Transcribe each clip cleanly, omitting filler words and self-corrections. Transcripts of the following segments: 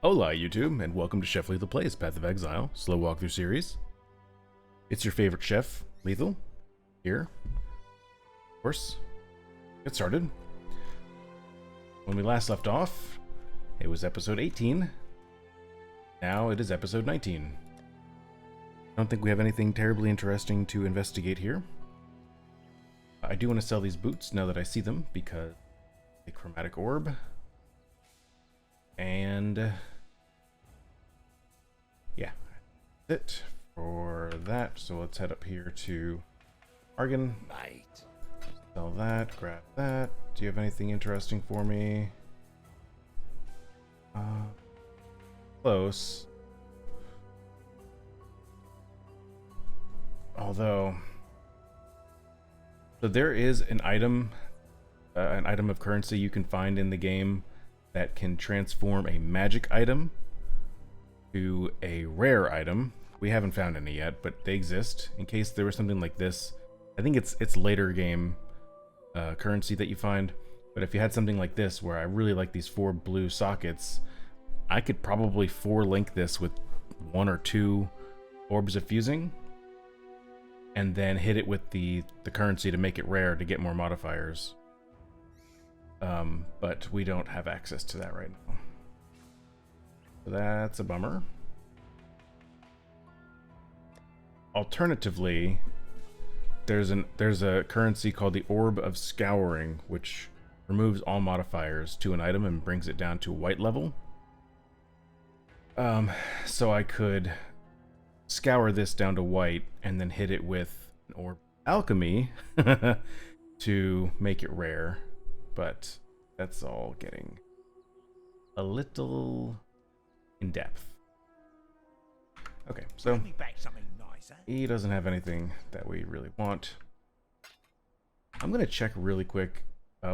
Hola YouTube, and welcome to Chef Lethal Plays Path of Exile, slow walkthrough series. It's your favorite chef, Lethal, here. Of course, get started. When we last left off, it was episode 18. Now it is episode 19. I don't think we have anything terribly interesting to investigate here. I do want to sell these boots now that I see them, because a chromatic orb. And yeah, that's it for that. So let's head up here to Argon. Mate. Sell that, grab that. Do you have anything interesting for me? Close. Although, so there is an item of currency you can find in the game that can transform a magic item to a rare item. We haven't found any yet, but they exist in case there was something like this. I think it's later game currency that you find, but if you had something like this where I really like these 4 blue sockets, I could probably 4-link this with 1 or 2 orbs of fusing and then hit it with the currency to make it rare to get more modifiers. But we don't have access to that right now. So that's a bummer. Alternatively, there's a currency called the Orb of Scouring, which removes all modifiers to an item and brings it down to white level. So I could scour this down to white and then hit it with an Orb Alchemy to make it rare. But that's all getting a little in depth. Okay, so he doesn't have anything that we really want. I'm gonna check really quick.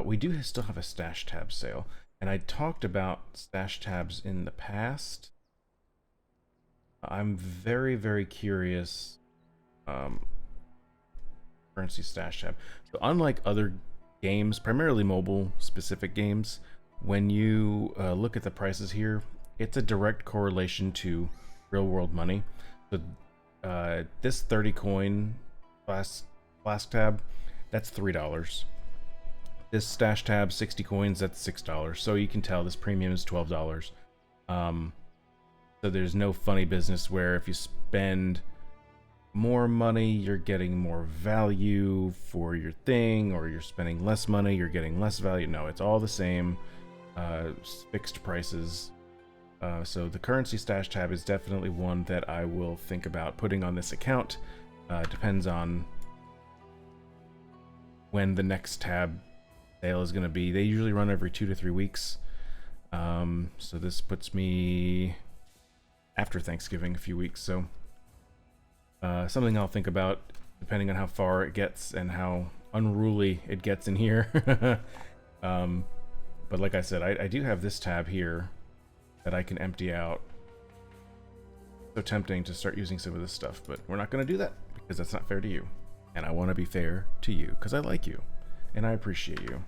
We do still have a stash tab sale, and I talked about stash tabs in the past. I'm very, very curious. Currency stash tab. So unlike other games, primarily mobile specific games, when you look at the prices here, it's a direct correlation to real world money. So this 30 coin flask tab, that's $3. This stash tab, 60 coins, that's $6. So you can tell this premium is $12. So there's no funny business where if you spend more money, you're getting more value for your thing, or you're spending less money, you're getting less value. No, it's all the same, fixed prices. So the currency stash tab is definitely one that I will think about putting on this account. Depends on when the next tab sale is going to be. They usually run every 2 to 3 weeks. So this puts me after Thanksgiving, a few weeks. So something I'll think about depending on how far it gets and how unruly it gets in here. But like I said, I do have this tab here that I can empty out. So tempting to start using some of this stuff, but we're not going to do that because that's not fair to you. And I want to be fair to you because I like you and I appreciate you.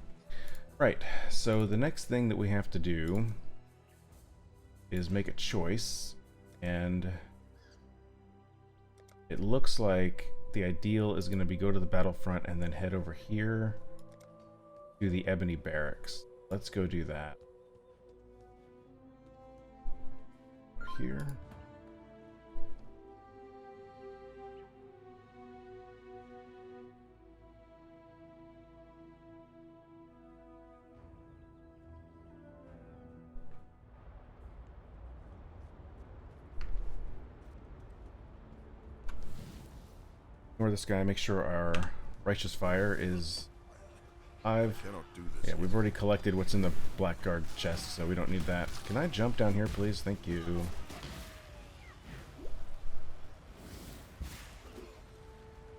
Right, so the next thing that we have to do is make a choice, and it looks like the ideal is going to be go to the battlefront and then head over here to the Ebony Barracks. Let's go do that. Here. Ignore this guy, make sure our righteous fire is 5. Yeah, we've already collected what's in the blackguard chest, so we don't need that. Can I jump down here, please? Thank you.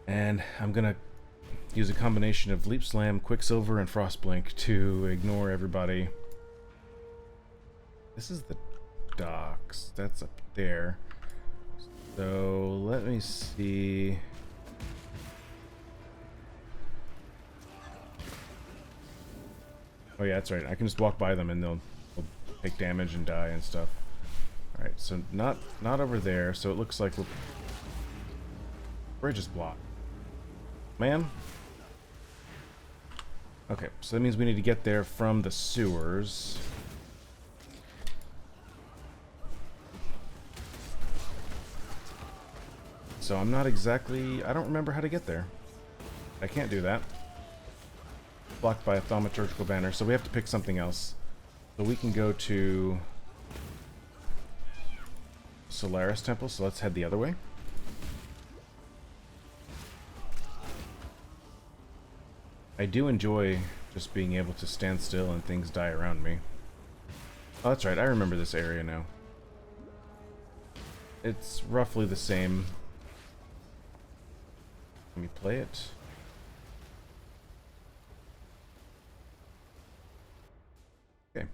And I'm gonna use a combination of Leap Slam, Quicksilver, and Frostblink to ignore everybody. This is the docks. That's up there. So let me see. Oh yeah, that's right. I can just walk by them and they'll take damage and die and stuff. All right, so not over there. So it looks like bridge is blocked. Man. Okay, so that means we need to get there from the sewers. So I'm not exactly... I don't remember how to get there. I can't do that. Blocked by a thaumaturgical banner, so we have to pick something else. So we can go to Solaris Temple, so let's head the other way. I do enjoy just being able to stand still and things die around me. Oh, that's right, I remember this area now. It's roughly the same. Let me play it. Okay,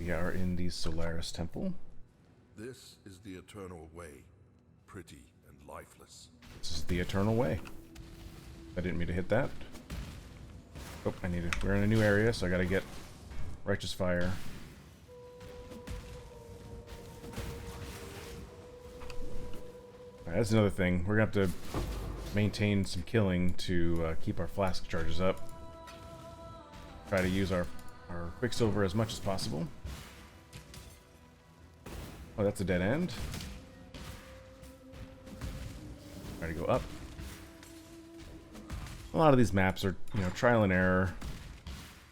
we are in the Solaris Temple. This is the eternal way, pretty and lifeless. This is the eternal way. I didn't mean to hit that. Oh, I need to. We're in a new area, so I gotta get Righteous Fire. Alright, that's another thing. We're gonna have to maintain some killing to keep our flask charges up. Try to use our Quicksilver as much as possible. Oh, that's a dead end. Try to go up. A lot of these maps are, you know, trial and error.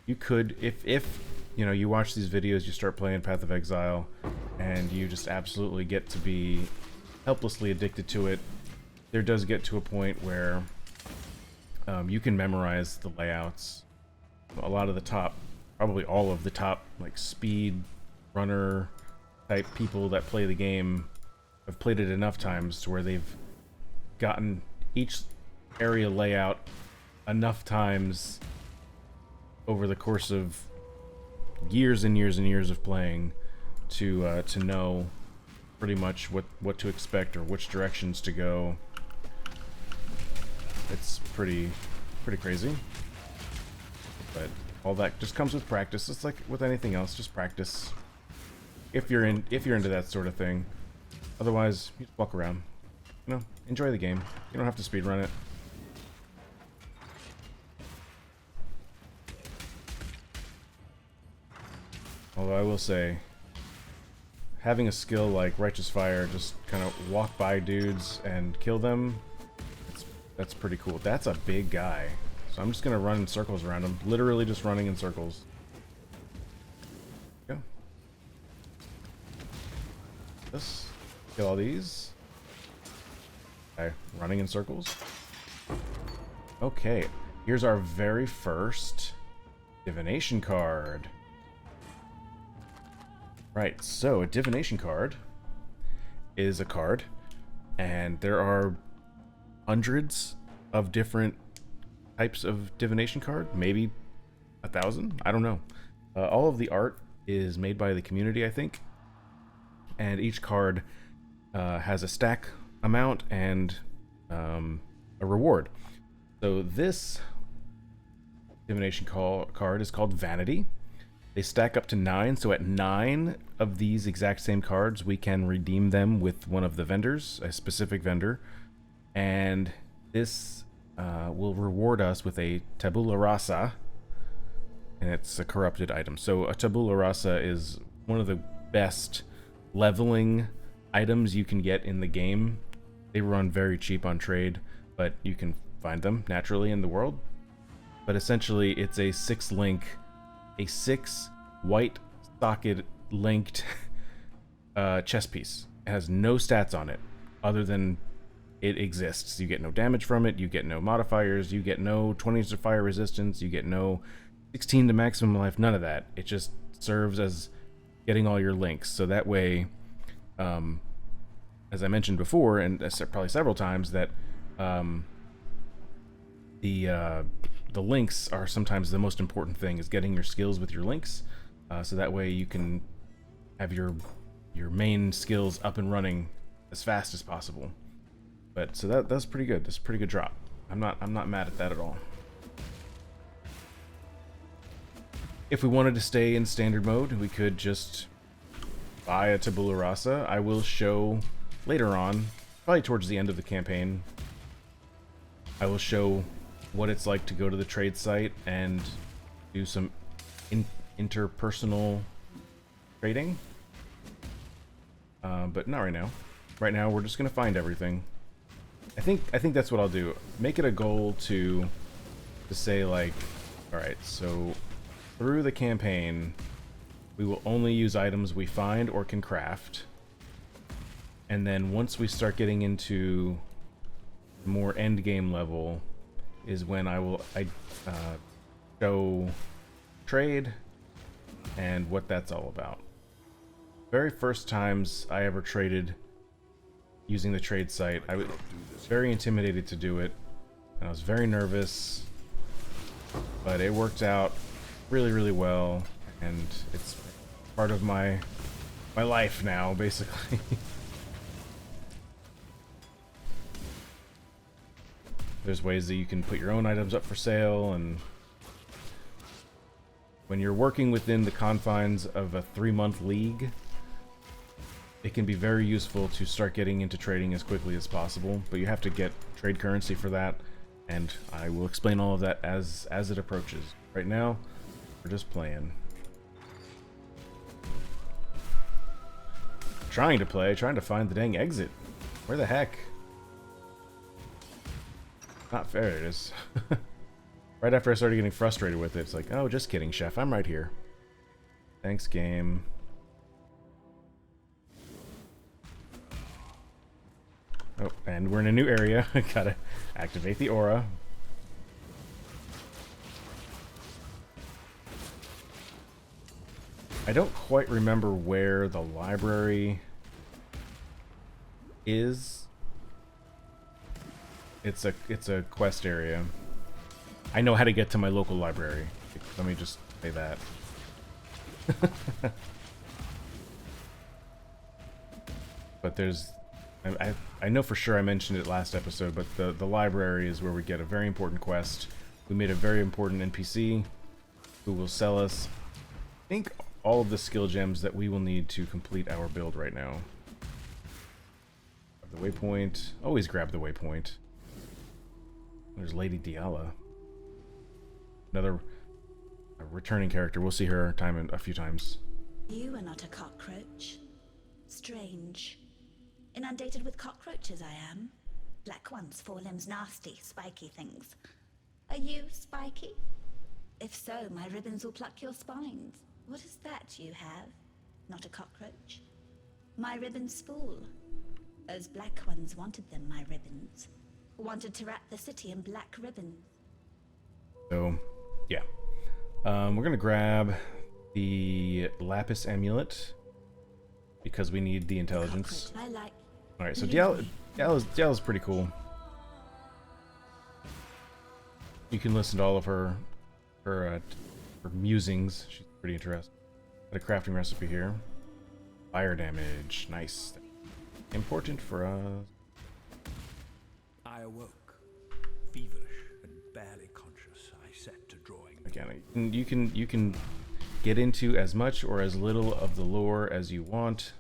You could, if you know, you watch these videos, you start playing Path of Exile, and you just absolutely get to be helplessly addicted to it. There does get to a point where you can memorize the layouts. A lot of the top, probably all of the top, like speed runner type people that play the game have played it enough times to where they've gotten each area layout enough times over the course of years and years and years of playing to know pretty much what to expect or which directions to go. It's pretty crazy, but all that just comes with practice. It's like with anything else, just practice. If you're into that sort of thing. Otherwise, you just walk around. You know, enjoy the game. You don't have to speedrun it. Although I will say, having a skill like Righteous Fire, just kind of walk by dudes and kill them, that's pretty cool. That's a big guy. So I'm just going to run in circles around him. Literally just running in circles. Go. This. Kill all these. Okay, running in circles. Okay, here's our very first divination card. Right, so a divination card is a card, and there are hundreds of different types of divination card, maybe 1,000, I don't know. All of the art is made by the community, I think, and each card has a stack amount and a reward. So this divination card is called Vanity. They stack up to 9, so at 9 of these exact same cards, we can redeem them with one of the vendors, a specific vendor, and this will reward us with a tabula rasa, and it's a corrupted item. So a tabula rasa is one of the best leveling items you can get in the game. They run very cheap on trade, but you can find them naturally in the world. But essentially, it's a 6-link, a 6 white socket linked chess piece. It has no stats on it other than it exists. You get no damage from it, you get no modifiers, you get no 20s to fire resistance, you get no 16 to maximum life, none of that. It just serves as getting all your links. So that way, as I mentioned before, and probably several times, that the links are sometimes the most important thing, is getting your skills with your links, so that way you can have your main skills up and running as fast as possible. But so that's pretty good. That's a pretty good drop. I'm not mad at that at all. If we wanted to stay in standard mode, we could just buy a tabula rasa, I will show later on, probably towards the end of the campaign, I will show what it's like to go to the trade site and do some interpersonal trading. But not right now. Right now, we're just gonna find everything. I think that's what I'll do. Make it a goal to say like, all right, so through the campaign, we will only use items we find or can craft. And then once we start getting into more end game level, is when I show trade and what that's all about. Very first times I ever traded using the trade site, I was very intimidated to do it, and I was very nervous, but it worked out really, really well, and it's part of my life now, basically. There's ways that you can put your own items up for sale, and when you're working within the confines of a 3-month league, it can be very useful to start getting into trading as quickly as possible, but you have to get trade currency for that, and I will explain all of that as it approaches. Right now, we're just playing. Trying to find the dang exit. Where the heck? Not fair, it is. Right after I started getting frustrated with it, it's like, oh, just kidding, chef, I'm right here. Thanks, game. Oh, and we're in a new area. Gotta activate the aura. I don't quite remember where the library is. It's a quest area. I know how to get to my local library. Let me just say that. But there's... I know for sure I mentioned it last episode, but the library is where we get a very important quest. We made a very important NPC who will sell us, I think, all of the skill gems that we will need to complete our build right now. The waypoint. Always grab the waypoint. There's Lady Diala. Another returning character. We'll see her a few times. You are not a cockroach. Strange. Inundated with cockroaches I am. Black ones, 4 limbs, nasty, spiky things. Are you spiky? If so, my ribbons will pluck your spines. What is that you have? Not a cockroach? My ribbons spool. Those black ones wanted them, my ribbons. Wanted to wrap the city in black ribbons. So, yeah. We're gonna grab the Lapis Amulet because we need the intelligence. I like. All right, so Diala's pretty cool. You can listen to all of her musings. She's pretty interesting. Got a crafting recipe here. Fire damage, nice. Important for us. I awoke, feverish and barely conscious. I set to drawing. Again, you can get into as much or as little of the lore as you want.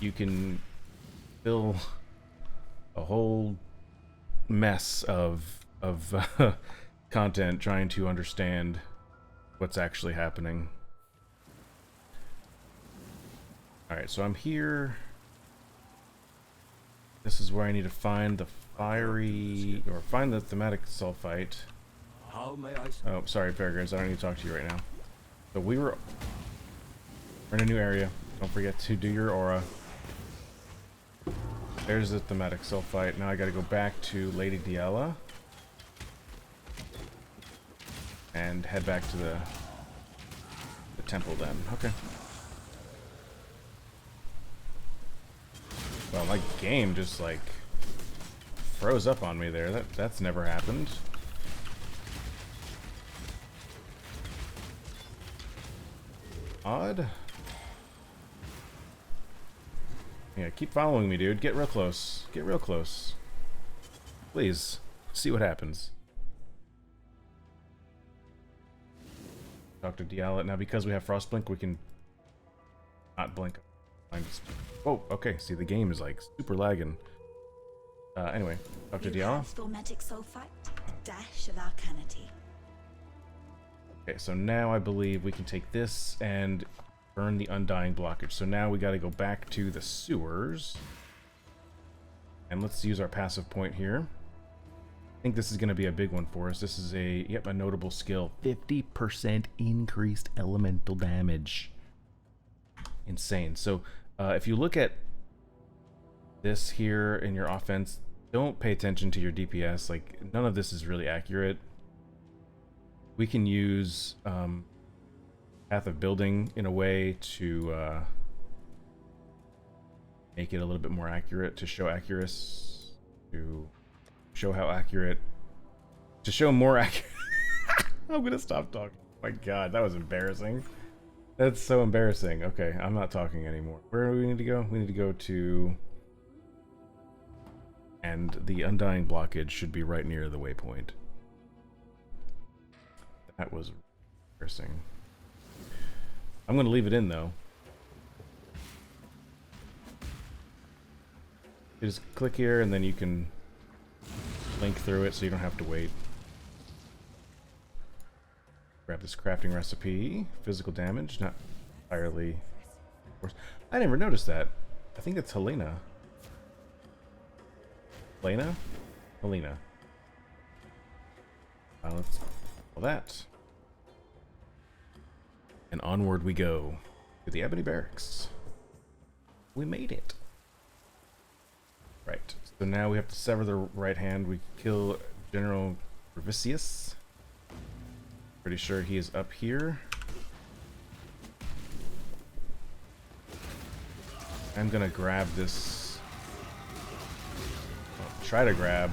You can fill a whole mess of content trying to understand what's actually happening. Alright, so I'm here. This is where I need to find the find the thematic sulfite. How may I? Oh, sorry, Fairgraves, I don't need to talk to you right now. So we're in a new area. Don't forget to do your aura. There's the thematic sulfite. Now I gotta go back to Lady Diala and head back to the temple then. Okay. Well, my game just like froze up on me there. That's never happened. Odd. Yeah, keep following me, dude. Get real close. Get real close. Please. See what happens. Talk to Diala. Now, because we have Frostblink, we can not blink Oh, okay. See, the game is like super lagging. Anyway, Dr. You Diallo. have Stormatic Sulfite, dash of Arcanity. Okay, so now I believe we can take this and burn the Undying blockage. So now we got to go back to the sewers. And let's use our passive point here. I think this is going to be a big one for us. This is a notable skill. 50% increased elemental damage. Insane. So if you look at this here in your offense, don't pay attention to your DPS. Like, none of this is really accurate. We can use Path of Building in a way to make it a little bit more accurate, to show accuracy, to show how accurate, to show more accurate. I'm gonna stop talking. Oh my god, that was embarrassing. That's so embarrassing. Okay, I'm not talking anymore. Where do we need to go? We need to go to... And the Undying blockage should be right near the waypoint. That was embarrassing. I'm going to leave it in, though. You just click here, and then you can link through it so you don't have to wait. Grab this crafting recipe. Physical damage, not entirely... Of course. I never noticed that. I think it's Helena. Helena? Helena. Let's pull that. And onward we go to the Ebony Barracks. We made it. Right. So now we have to sever the right hand. We kill General Revisius. Pretty sure he is up here. I'm gonna grab this. Try to grab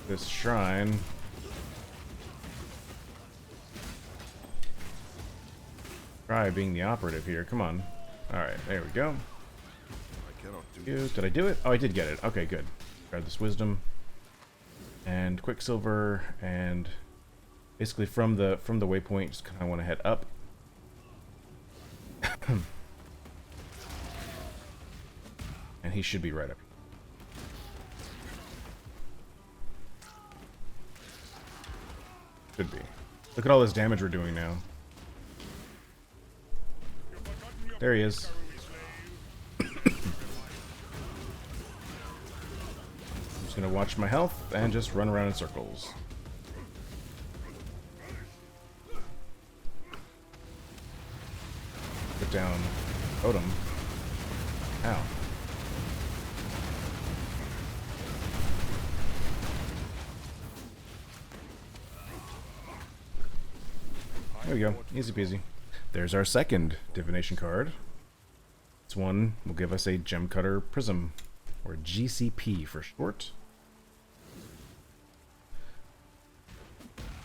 this shrine. Try being the operative here. Come on. Alright, there we go. I cannot do this. Did I do it? Oh, I did get it. Okay, good. Grab this wisdom. And Quicksilver, and basically from the waypoint, just kind of want to head up. And he should be right up here. Should be. Look at all this damage we're doing now. There he is. I'm just gonna watch my health and just run around in circles. Put down totem. Ow. There we go. Easy peasy. There's our second divination card. This one will give us a Gem Cutter Prism, or GCP for short.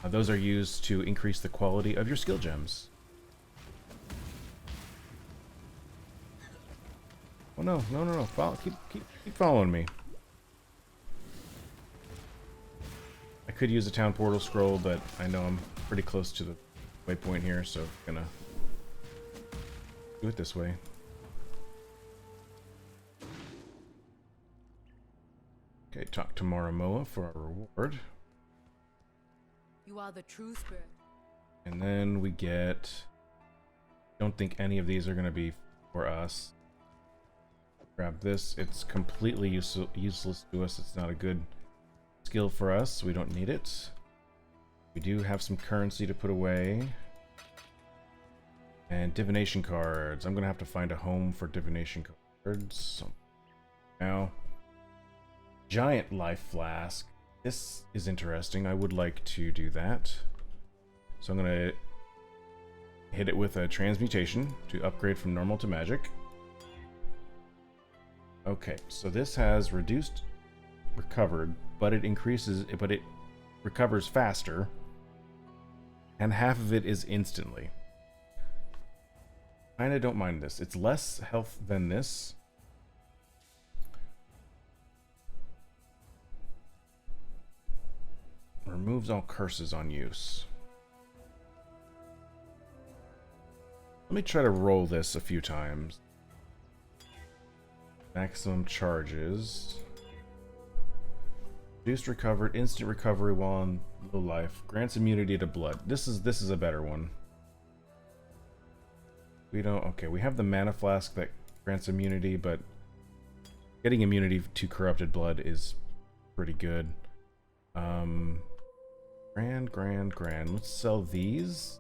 Those are used to increase the quality of your skill gems. Oh no, no, no, no. Follow, keep following me. I could use a town portal scroll, but I know I'm pretty close to the waypoint here, so I'm gonna do it this way. Okay, talk to Maramoa for our reward. You are the true spirit. And then we get... Don't think any of these are going to be for us. Grab this. It's completely useless to us. It's not a good skill for us. We don't need it. We do have some currency to put away. And divination cards. I'm going to have to find a home for divination cards. So now, giant life flask. This is interesting. I would like to do that. So I'm going to hit it with a transmutation to upgrade from normal to magic. Okay, so this has reduced recovered, but it recovers faster, and half of it is instantly. Kinda don't mind this. It's less health than this. Removes all curses on use. Let me try to roll this a few times. Maximum charges. Reduced recovered, instant recovery while on low life. Grants immunity to blood. This is a better one. We don't. Okay, we have the mana flask that grants immunity, but getting immunity to corrupted blood is pretty good. Grand. Let's sell these.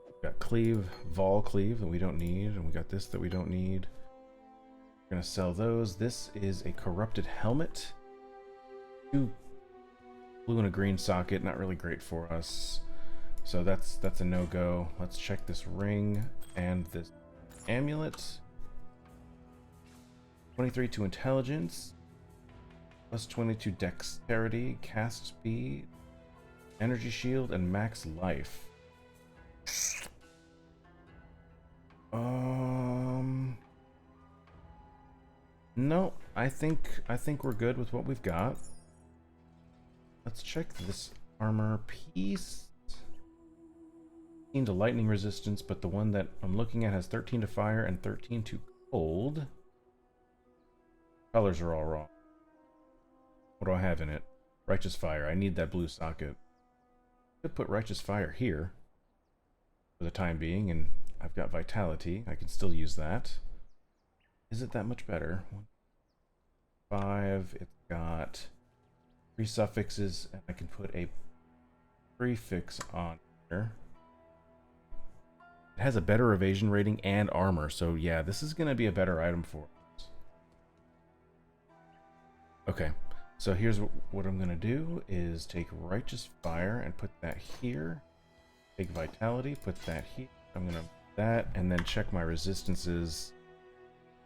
We got cleave, vol cleave that we don't need, and we got this that we don't need. We're gonna sell those. This is a corrupted helmet. 2 blue and a green socket, not really great for us. So that's a no-go. Let's check this ring and this amulet. 23 to intelligence. Plus 22 dexterity, cast speed, energy shield, and max life. No, I think we're good with what we've got. Let's check this armor piece. 13 to lightning resistance, but the one that I'm looking at has 13 to fire and 13 to cold. Colors are all wrong. What do I have in it? Righteous Fire. I need that blue socket. Could put Righteous Fire here for the time being, and I've got Vitality. I can still use that. Is it that much better? 5. It's got 3 suffixes, and I can put a prefix on here. It has a better evasion rating and armor, so yeah, this is going to be a better item for us. Okay. So here's what I'm going to do is take Righteous Fire and put that here. Take Vitality, put that here. I'm going to that and then check my resistances.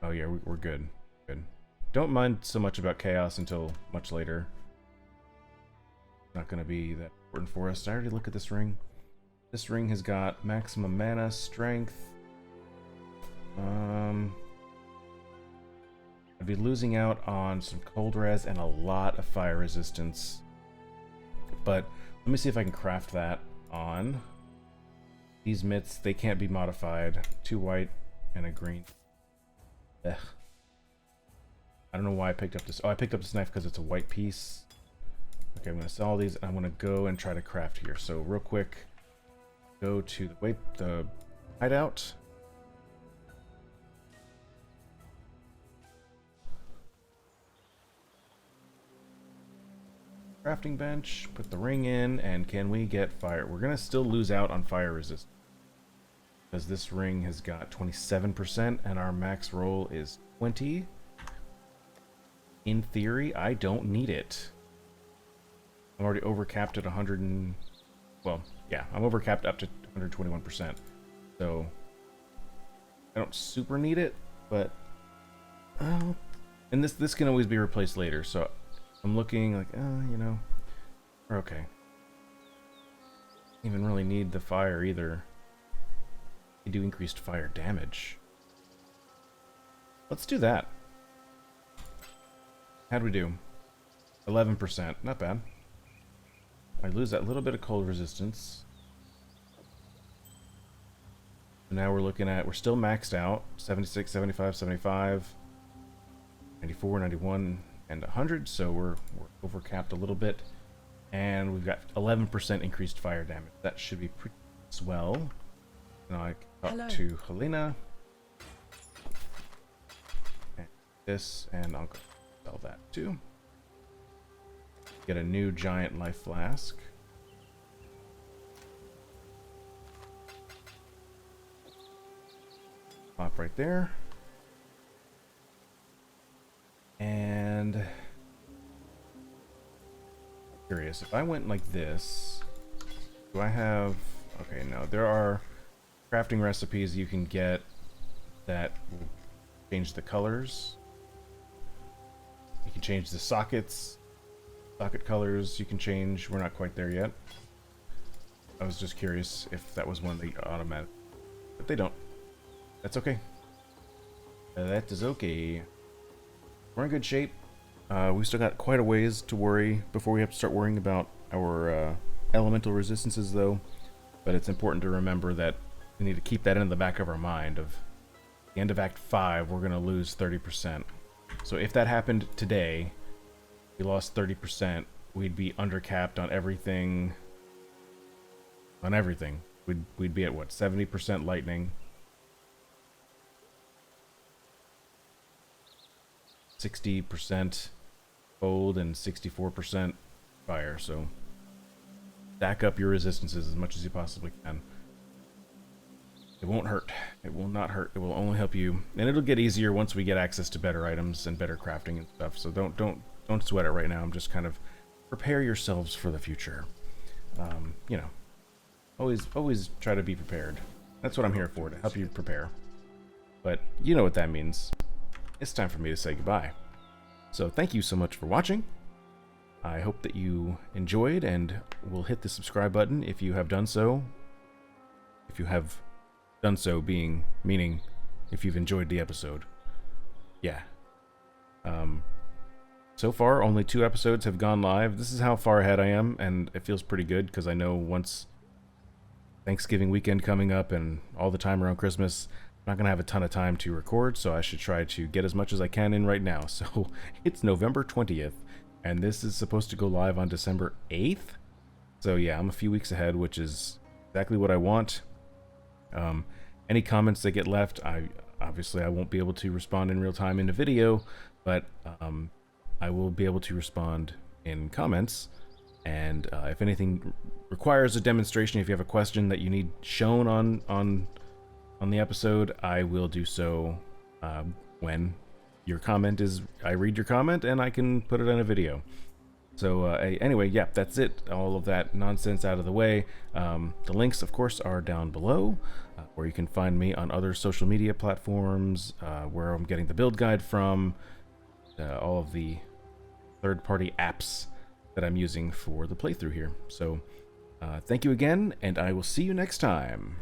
Oh yeah, we're good. Good. Don't mind so much about Chaos until much later. Not going to be that important for us. Did I already look at this ring? This ring has got maximum mana, strength. I'd be losing out on some cold res and a lot of fire resistance. But let me see if I can craft that on. These mitts, they can't be modified. 2 white and a green. Ugh. I don't know why I picked up this. Oh, I picked up this knife because it's a white piece. Okay, I'm going to sell all these. I'm going to go and try to craft here. So real quick, go to the hideout. Crafting bench, put the ring in, and can we get fire? We're gonna still lose out on fire resistance because this ring has got 27% and our max roll is 20. In theory, I don't need it. I'm already overcapped at 100 and... well, yeah, I'm overcapped up to 121%. So, I don't super need it, but... and this can always be replaced later, so... I'm looking like, you know, we're okay. Don't even really need the fire either. They do increased fire damage. Let's do that. How'd we do? 11%, not bad. I lose that little bit of cold resistance. So now we're looking at, we're still maxed out. 76, 75, 75, 94, 91... and 100, so we're overcapped a little bit, and we've got 11% increased fire damage. That should be pretty swell. Now I can talk to Helena. And this, and I'll go sell that too. Get a new giant life flask. Pop right there. And curious, if I went like this, do I have... okay, no, there are crafting recipes you can get that will change the colors. You can change the sockets, socket colors you can change. We're not quite there yet. I was just curious if that was one of the automatic, but they don't. That's okay. That is okay. We're in good shape. We've still got quite a ways to worry before we have to start worrying about our elemental resistances, though. But it's important to remember that we need to keep that in the back of our mind. Of the end of Act 5, we're going to lose 30%. So if that happened today, we lost 30%, we'd be undercapped on everything. On everything. We'd be at what, 70% lightning, 60% cold, and 64% fire. So stack up your resistances as much as you possibly can. It won't hurt. It will not hurt. It will only help you, and it'll get easier once we get access to better items and better crafting and stuff. So don't sweat it right now. I'm just kind of prepare yourselves for the future. You know, always try to be prepared. That's what I'm here for, to help you prepare. But you know what that means. It's time for me to say goodbye. So thank you so much for watching. I hope that you enjoyed and will hit the subscribe button if you have done so. If you have done so, meaning if you've enjoyed the episode. Yeah. So far, only 2 episodes have gone live. This is how far ahead I am, and it feels pretty good because I know once Thanksgiving weekend coming up and all the time around Christmas, I'm not going to have a ton of time to record, so I should try to get as much as I can in right now. So it's November 20th, and this is supposed to go live on December 8th. So yeah, I'm a few weeks ahead, which is exactly what I want. Any comments that get left, obviously I won't be able to respond in real time in a video, but I will be able to respond in comments. And if anything requires a demonstration, if you have a question that you need shown on the episode, I will do so when your comment is, I read your comment and I can put it in a video. So anyway, yeah, that's it. All of that nonsense out of the way. The links, of course, are down below, where you can find me on other social media platforms, where I'm getting the build guide from, all of the third-party apps that I'm using for the playthrough here. So thank you again, and I will see you next time.